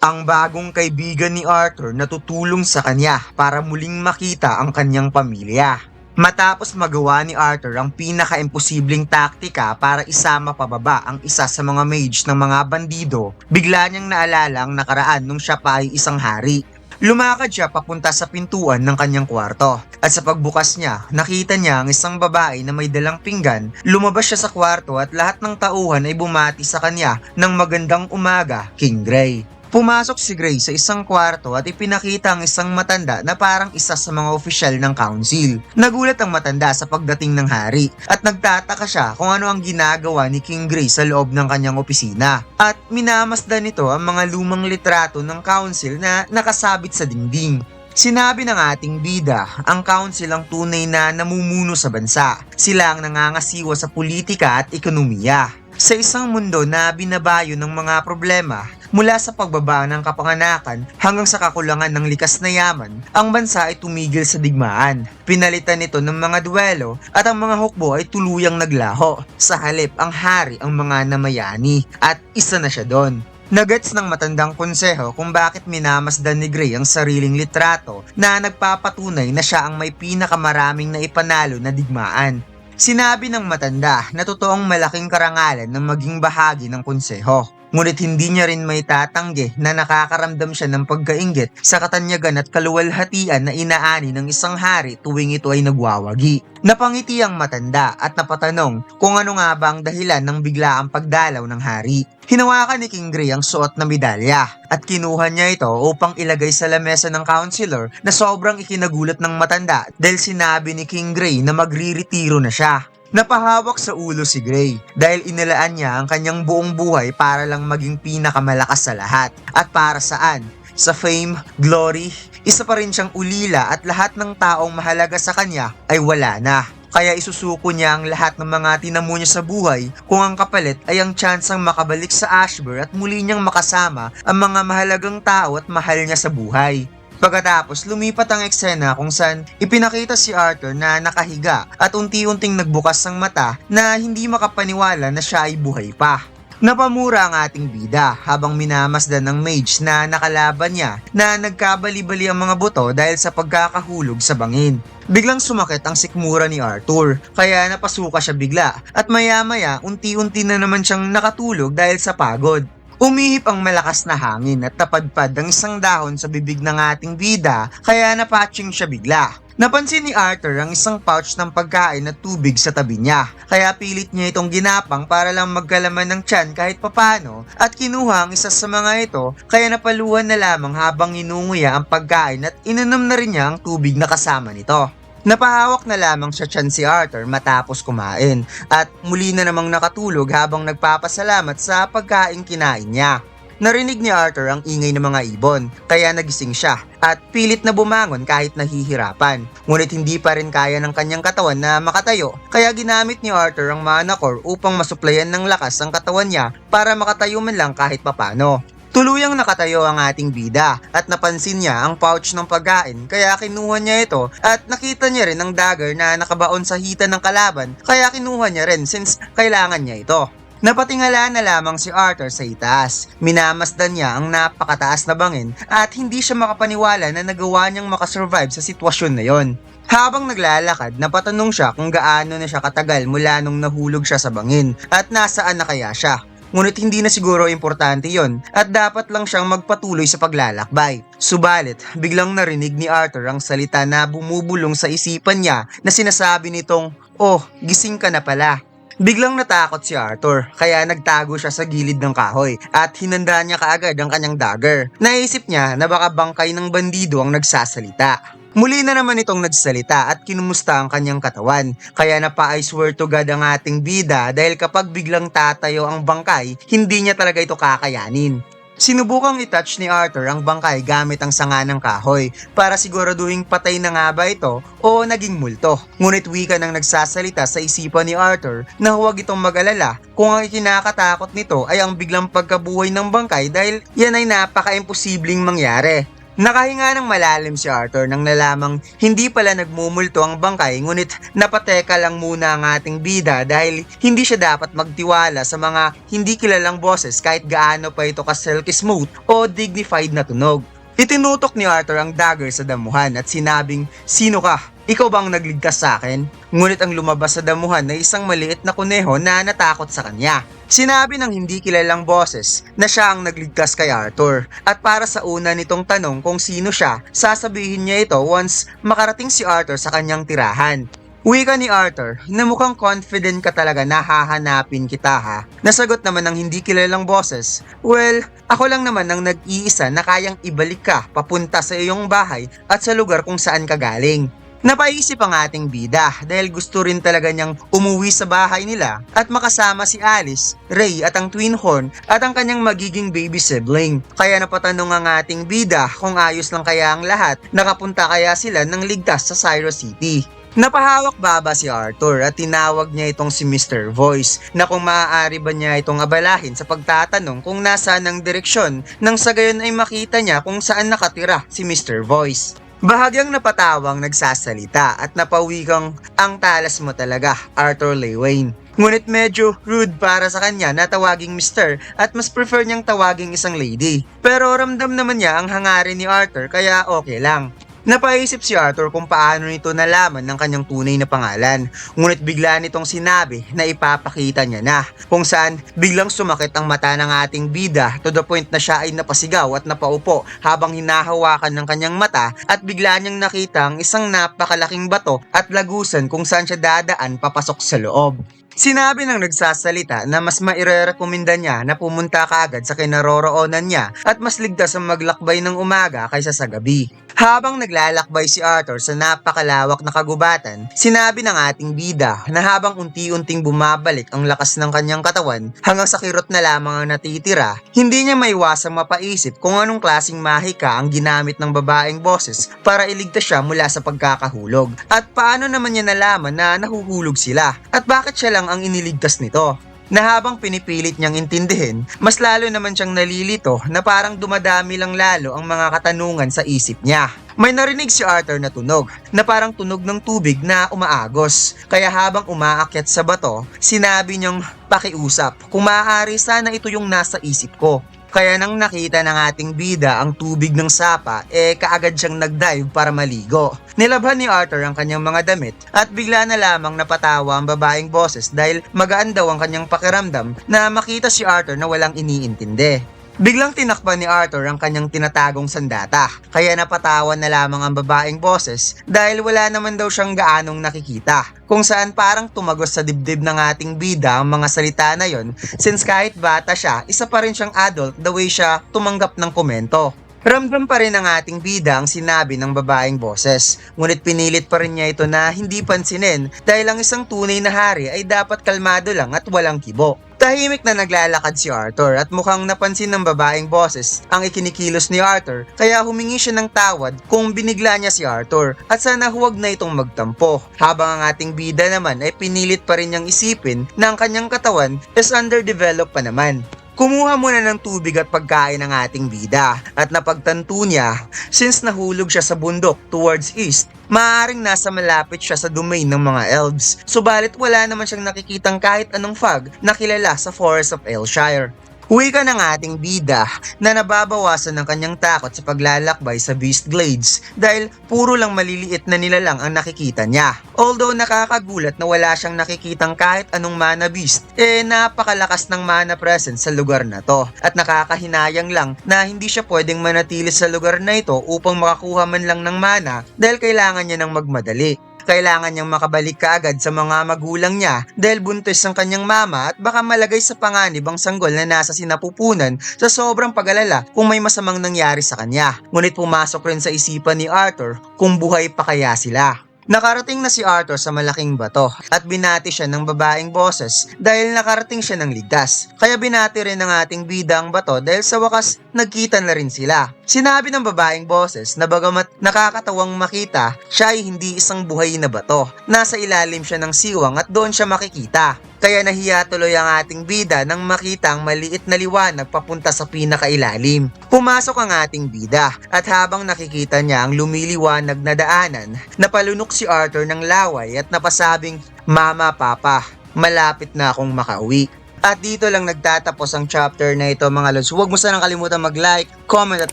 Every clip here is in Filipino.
Ang bagong kaibigan ni Arthur na tutulong sa kanya para muling makita ang kanyang pamilya. Matapos magawa ni Arthur ang pinaka-imposibleng taktika para isama pababa ang isa sa mga mage ng mga bandido, bigla niyang naalala ang nakaraan nung siya pa ay isang hari. Lumakad siya papunta sa pintuan ng kanyang kwarto at sa pagbukas niya, nakita niya ang isang babae na may dalang pinggan. Lumabas siya sa kwarto at lahat ng tauhan ay bumati sa kanya ng magandang umaga, King Gray. Pumasok si Gray sa isang kwarto at ipinakita ang isang matanda na parang isa sa mga opisyal ng council. Nagulat ang matanda sa pagdating ng hari at nagtataka siya kung ano ang ginagawa ni King Gray sa loob ng kanyang opisina. At minamasdan nito ang mga lumang litrato ng council na nakasabit sa dingding. Sinabi ng ating bida, ang council ang tunay na namumuno sa bansa. Sila ang nangangasiwa sa politika at ekonomiya. Sa isang mundo na binabayo ng mga problema, mula sa pagbaba ng kapanganakan hanggang sa kakulangan ng likas na yaman, ang bansa ay tumigil sa digmaan. Pinalitan nito ng mga duwelo at ang mga hukbo ay tuluyang naglaho. Sa halip, ang hari ang mga namayani at isa na siya doon. Nagets ng matandang konseho kung bakit minamasdan ni Gray ang sariling litrato na nagpapatunay na siya ang may pinakamaraming naipanalo na digmaan. Sinabi ng matanda na totoong malaking karangalan ng maging bahagi ng konseho. Ngunit hindi niya rin may tatanggi na nakakaramdam siya ng pagkainggit sa katanyagan at kaluwalhatian na inaani ng isang hari tuwing ito ay nagwawagi. Napangiti ang matanda at napatanong kung ano nga ba ang dahilan ng biglaang pagdalaw ng hari. Hinawakan ni King Gray ang suot na medalya at kinuha niya ito upang ilagay sa lamesa ng councilor na sobrang ikinagulat ng matanda dahil sinabi ni King Gray na magriretiro na siya. Napahawak sa ulo si Gray dahil inilaan niya ang kanyang buong buhay para lang maging pinakamalakas sa lahat. At para saan? Sa fame, glory, isa pa rin siyang ulila at lahat ng taong mahalaga sa kanya ay wala na. Kaya isusuko niya ang lahat ng mga tinamo niya sa buhay kung ang kapalit ay ang tsansang makabalik sa Ashburn at muli niyang makasama ang mga mahalagang tao at mahal niya sa buhay. Pagkatapos, lumipat ang eksena kung saan ipinakita si Arthur na nakahiga at unti-unting nagbukas ang mata na hindi makapaniwala na siya ay buhay pa. Napamura ang ating bida habang minamasdan ng mage na nakalaban niya na nagkabali-bali ang mga buto dahil sa pagkakahulog sa bangin. Biglang sumakit ang sikmura ni Arthur kaya napasuka siya bigla at maya-maya unti-unti na naman siyang nakatulog dahil sa pagod. Umihip ang malakas na hangin at napadpad ang isang dahon sa bibig ng ating bida kaya napatching siya bigla. Napansin ni Arthur ang isang pouch ng pagkain at tubig sa tabi niya kaya pilit niya itong ginapang para lang magkalaman ng tiyan kahit papano at kinuha ang isa sa mga ito kaya napaluhan na lamang habang inunguya ang pagkain at ininom na rin niya ang tubig na kasama nito. Napahawak na lamang sa tiyan si Arthur matapos kumain at muli na namang nakatulog habang nagpapasalamat sa pagkain kinain niya. Narinig ni Arthur ang ingay ng mga ibon kaya nagising siya at pilit na bumangon kahit nahihirapan. Ngunit hindi pa rin kaya ng kanyang katawan na makatayo kaya ginamit ni Arthur ang mana core upang masuplayan ng lakas ang katawan niya para makatayo man lang kahit papano. Tuluyang nakatayo ang ating bida at napansin niya ang pouch ng pagkain kaya kinuha niya ito at nakita niya rin ang dagger na nakabaon sa hita ng kalaban kaya kinuha niya rin since kailangan niya ito. Napatingala na lamang si Arthur sa itaas. Minamasdan niya ang napakataas na bangin at hindi siya makapaniwala na nagawa niyang makasurvive sa sitwasyon na yon. Habang naglalakad, napatanong siya kung gaano na siya katagal mula nung nahulog siya sa bangin at nasaan na kaya siya. Ngunit hindi na siguro importante yon at dapat lang siyang magpatuloy sa paglalakbay. Subalit, biglang narinig ni Arthur ang salita na bumubulong sa isipan niya na sinasabi nitong, "Oh, gising ka na pala." Biglang natakot si Arthur kaya nagtago siya sa gilid ng kahoy at hinanda niya kaagad ang kanyang dagger. Naisip niya na baka bangkay ng bandido ang nagsasalita. Muli na naman itong nagsalita at kinumusta ang kanyang katawan. Kaya napa-I swear to God ang ating bida dahil kapag biglang tatayo ang bangkay, hindi niya talaga ito kakayanin. Sinubukang i-touch ni Arthur ang bangkay gamit ang sanga ng kahoy para siguraduhin patay na nga ba ito o naging multo. Ngunit wika nang nagsasalita sa isipan ni Arthur na huwag itong mag-alala kung ang ikinakatakot nito ay ang biglang pagkabuhay ng bangkay dahil yan ay napaka-imposibleng mangyari. Nakahinga ng malalim si Arthur nang nalamang hindi pala nagmumulto ang bangkay, ngunit napateka lang muna ang ating bida dahil hindi siya dapat magtiwala sa mga hindi kilalang boses kahit gaano pa ito ka-silky smooth o dignified na tunog. Itinutok ni Arthur ang dagger sa damuhan at sinabing, "Sino ka? Ikaw bang nagligtas sa akin?" Ngunit ang lumabas sa damuhan ay isang maliit na kuneho na natakot sa kanya. Sinabi ng hindi kilalang boses na siya ang nagligtas kay Arthur at para sa una nitong tanong kung sino siya, sasabihin niya ito once makarating si Arthur sa kanyang tirahan. Wika ni Arthur na mukhang confident ka talaga na hahanapin kita ha. Nasagot naman ng hindi kilalang boses, "Well, ako lang naman ang nag-iisa na kayang ibalik ka papunta sa iyong bahay at sa lugar kung saan ka galing." Napaisip ang ating bida dahil gusto rin talaga niyang umuwi sa bahay nila at makasama si Alice, Ray at ang twin horn at ang kanyang magiging baby sibling. Kaya napatanong ang ating bida kung ayos lang kaya ang lahat, nakapunta kaya sila ng ligtas sa Cyrus City. Napahawak baba si Arthur at tinawag niya itong si Mr. Voice na kung maaari ba niya itong abalahin sa pagtatanong kung nasaan ang direksyon nang sa gayon ay makita niya kung saan nakatira si Mr. Voice. Bahagyang napatawang nagsasalita at napawikang, "Ang talas mo talaga, Arthur Lewin." Ngunit medyo rude para sa kanya na tawaging Mr. at mas prefer niyang tawaging isang lady. Pero ramdam naman niya ang hangarin ni Arthur kaya okay lang. Napaisip si Arthur kung paano nito nalaman ng kanyang tunay na pangalan, ngunit bigla nitong sinabi na ipapakita niya na, kung saan biglang sumakit ang mata ng ating bida to the point na siya ay napasigaw at napaupo habang hinahawakan ng kanyang mata at bigla niyang nakita ang isang napakalaking bato at lagusan kung saan siya dadaan papasok sa loob. Sinabi ng nagsasalita na mas mairerekomenda niya na pumunta kaagad sa kinaroroonan niya at mas ligtas ang maglakbay ng umaga kaysa sa gabi. Habang naglalakbay si Arthur sa napakalawak na kagubatan, sinabi ng ating bida na habang unti-unting bumabalik ang lakas ng kanyang katawan hanggang sa kirot na lamang ang natitira, hindi niya maiwasang mapaisip kung anong klaseng mahika ang ginamit ng babaeng boses para iligtas siya mula sa pagkakahulog. At paano naman niya nalaman na nahuhulog sila at bakit siya lang ang iniligtas nito? Na habang pinipilit niyang intindihin, mas lalo naman siyang nalilito na parang dumadami lang lalo ang mga katanungan sa isip niya. May narinig si Arthur na tunog, na parang tunog ng tubig na umaagos. Kaya habang umaakyat sa bato, sinabi niyang, "Pakiusap, kung maaari sana ito yung nasa isip ko." Kaya nang nakita ng ating bida ang tubig ng sapa, kaagad siyang nagdive para maligo. Nilabhan ni Arthur ang kanyang mga damit at bigla na lamang napatawa ang babaeng boses dahil magaan daw ang kanyang pakiramdam na makita si Arthur na walang iniintindi. Biglang tinakpan ni Arthur ang kanyang tinatagong sandata, kaya napatawa na lamang ang babaeng boses dahil wala naman daw siyang gaanong nakikita, kung saan parang tumagos sa dibdib ng ating bida ang mga salita na yon since kahit bata siya, isa pa rin siyang adult the way siya tumanggap ng komento. Ramdam pa rin ng ating bida ang sinabi ng babaeng boses, ngunit pinilit pa rin niya ito na hindi pansinin dahil ang isang tunay na hari ay dapat kalmado lang at walang kibo. Tahimik na naglalakad si Arthur at mukhang napansin ng babaeng boses ang ikinikilos ni Arthur kaya humingi siya ng tawad kung binigla niya si Arthur at sana huwag na itong magtampo, habang ang ating bida naman ay pinilit pa rin niyang isipin na ang kanyang katawan is underdeveloped pa naman. Kumuha muna ng tubig at pagkain ng ating bida at napagtanto niya, since nahulog siya sa bundok towards east, maaaring nasa malapit siya sa domain ng mga elves. Subalit wala naman siyang nakikitang kahit anong fog na kilala sa Forest of Ayrshire. Wika ng ating bida na nababawasan ng kanyang takot sa paglalakbay sa Beast Glades dahil puro lang maliliit na nilalang ang nakikita niya. Although nakakagulat na wala siyang nakikitang kahit anong mana beast, napakalakas ng mana presence sa lugar na to at nakakahinayang lang na hindi siya pwedeng manatili sa lugar na ito upang makakuha man lang ng mana dahil kailangan niya ng magmadali. Kailangan niyang makabalik kaagad sa mga magulang niya dahil buntis ang kanyang mama at baka malagay sa panganib ang sanggol na nasa sinapupunan sa sobrang pag-alala kung may masamang nangyari sa kanya. Ngunit pumasok rin sa isipan ni Arthur kung buhay pa kaya sila. Nakarating na si Arthur sa malaking bato at binati siya ng babaeng boses dahil nakarating siya ng ligtas. Kaya binati rin ng ating bida ang bato dahil sa wakas nagkita na rin sila. Sinabi ng babaeng boses na bagamat nakakatawang makita, siya ay hindi isang buhay na bato. Nasa ilalim siya ng siwang at doon siya makikita. Kaya nahiya tuloy ang ating bida nang makita ang maliit na liwanag papunta sa pinakailalim. Pumasok ang ating bida at habang nakikita niya ang lumiliwanag na daanan, napalunok si Arthur ng laway at napasabing, "Mama, Papa, malapit na akong makauwi." At dito lang nagtatapos ang chapter na ito mga lods. Huwag mo sanang kalimutan mag-like, comment at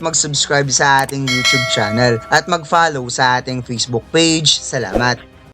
mag-subscribe sa ating YouTube channel at mag-follow sa ating Facebook page. Salamat!